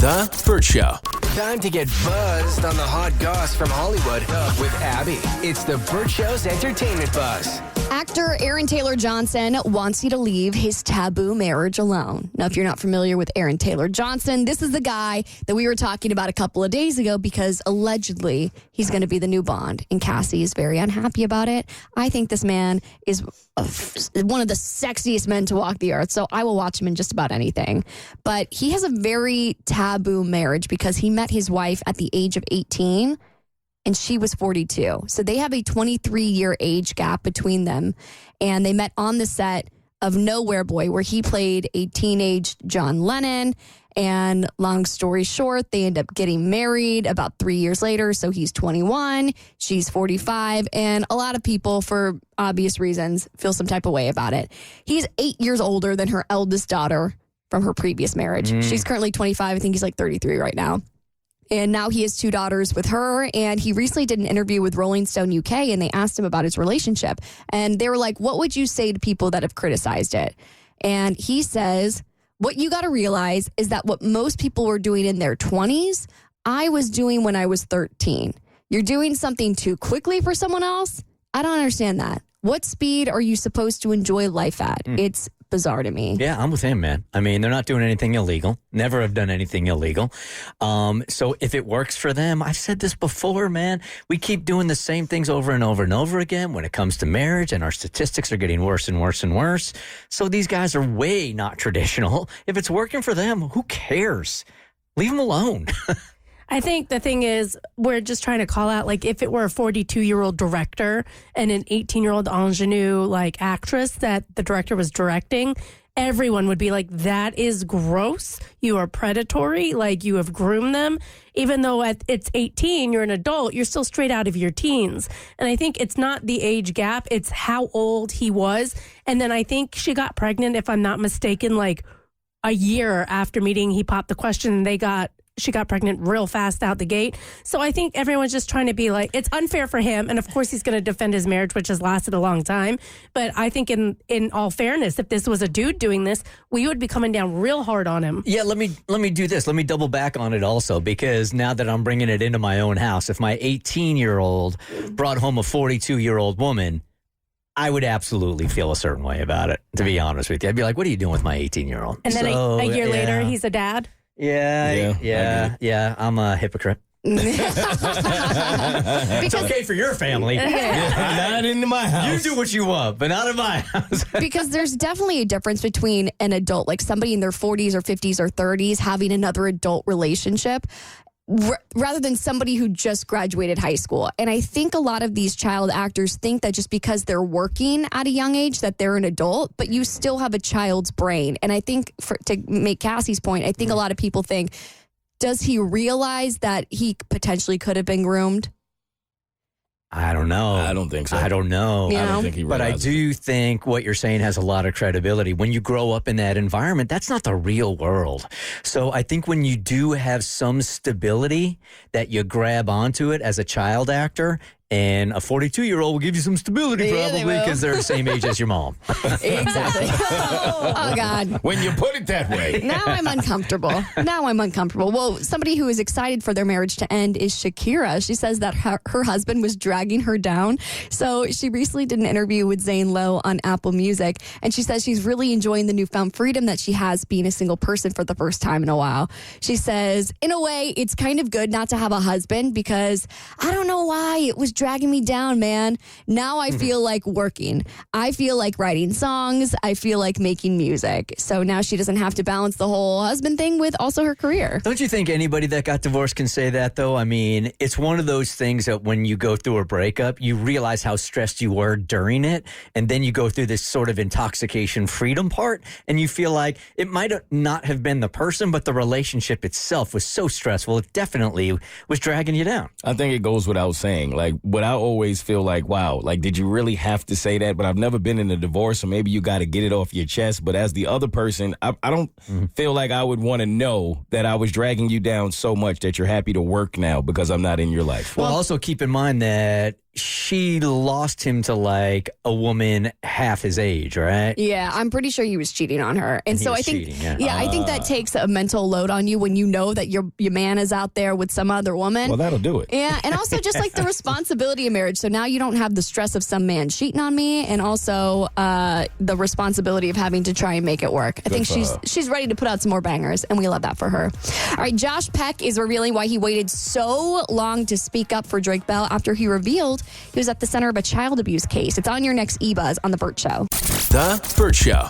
The Bert Show. Time to get buzzed on the hot goss from Hollywood with Abby. It's the Bert Show's entertainment buzz. Actor Aaron Taylor Johnson wants you to leave his taboo marriage alone. Now, if you're not familiar with Aaron Taylor Johnson, this is the guy that we were talking about a couple of days ago because allegedly he's going to be the new Bond, and Cassie is very unhappy about it. I think this man is one of the sexiest men to walk the earth, so I will watch him in just about anything. But he has a very taboo marriage because he met his wife at the age of 18. And she was 42. So they have a 23-year age gap between them. And they met on the set of Nowhere Boy, where he played a teenage John Lennon. And long story short, they end up getting married about 3 years later. So he's 21, she's 45. And a lot of people, for obvious reasons, feel some type of way about it. He's 8 years older than her eldest daughter from her previous marriage. She's currently 25. I think he's like 33 right now. And now he has two daughters with her. And he recently did an interview with Rolling Stone UK, and they asked him about his relationship. And they were like, what would you say to people that have criticized it? And he says, what you got to realize is that what most people were doing in their 20s, I was doing when I was 13. You're doing something too quickly for someone else? I don't understand that. What speed are you supposed to enjoy life at? It's bizarre to me. Yeah, I'm with him, man. I mean, they're not doing anything illegal. Never have done anything illegal. So if it works for them, I've said this before, man. We keep doing the same things over and over and over again when it comes to marriage, and our statistics are getting worse and worse and worse. So these guys are way not traditional. If it's working for them, who cares? Leave them alone. I think the thing is, we're just trying to call out, like, if it were a 42-year-old director and an 18-year-old ingenue, like, actress that the director was directing, everyone would be like, that is gross. You are predatory. Like, you have groomed them. Even though it's 18, you're an adult, you're still straight out of your teens. And I think it's not the age gap. It's how old he was. And then I think she got pregnant, if I'm not mistaken, like a year after meeting. He popped the question and she got pregnant real fast out the gate. So I think everyone's just trying to be like, it's unfair for him. And of course, he's going to defend his marriage, which has lasted a long time. But I think in all fairness, if this was a dude doing this, we would be coming down real hard on him. Yeah, let me do this. Let me double back on it also, because now that I'm bringing it into my own house, if my 18-year-old brought home a 42-year-old woman, I would absolutely feel a certain way about it, to be honest with you. I'd be like, what are you doing with my 18-year-old? And then a year later, he's a dad? Yeah. I'm a hypocrite. It's okay for your family. Not into my house. You do what you want, but not in my house. Because there's definitely a difference between an adult, like somebody in their 40s or 50s or 30s, having another adult relationship, rather than somebody who just graduated high school. And I think a lot of these child actors think that just because they're working at a young age that they're an adult, but you still have a child's brain. And I think, to make Cassie's point, I think a lot of people think, does he realize that he potentially could have been groomed? I don't know. I don't think so. I don't know. You know? I don't think he But I realizes. do think what you're saying has a lot of credibility. When you grow up in that environment, that's not the real world. So I think when you do have some stability, that you grab onto it as a child actor, and a 42-year-old will give you some stability, Yeah, they probably, will. because they're the same age as your mom. Exactly. Oh, God. When you put it that way. Now I'm uncomfortable. Well, somebody who is excited for their marriage to end is Shakira. She says that her husband was dragging her down. So she recently did an interview with Zane Lowe on Apple Music, and she says she's really enjoying the newfound freedom that she has being a single person for the first time in a while. She says, in a way, it's kind of good not to have a husband because I don't know why it was dragging me down, man. Now I feel like working. I feel like writing songs. I feel like making music. So now she doesn't have to balance the whole husband thing with also her career. Don't you think anybody that got divorced can say that, though? I mean, it's one of those things that when you go through a breakup, you realize how stressed you were during it, and then you go through this sort of intoxication freedom part, and you feel like it might not have been the person, but the relationship itself was so stressful, it definitely was dragging you down. I think it goes without saying. Like, what I always feel like, wow, like, did you really have to say that? But I've never been in a divorce, so maybe you got to get it off your chest. But as the other person, I don't feel like I would want to know that I was dragging you down so much that you're happy to work now because I'm not in your life. Well, also keep in mind that she lost him to like a woman half his age, right? Yeah, I'm pretty sure he was cheating on her. And He so was I think, cheating, yeah. I think that takes a mental load on you when you know that your man is out there with some other woman. Well, that'll do it. Yeah, and also just like the responsibility of marriage. So now you don't have the stress of some man cheating on me, and also the responsibility of having to try and make it work. I think she's ready to put out some more bangers, and we love that for her. All right, Josh Peck is revealing why he waited so long to speak up for Drake Bell after he revealed he was at the center of a child abuse case. It's on your next eBuzz on The Bert Show. The Bert Show.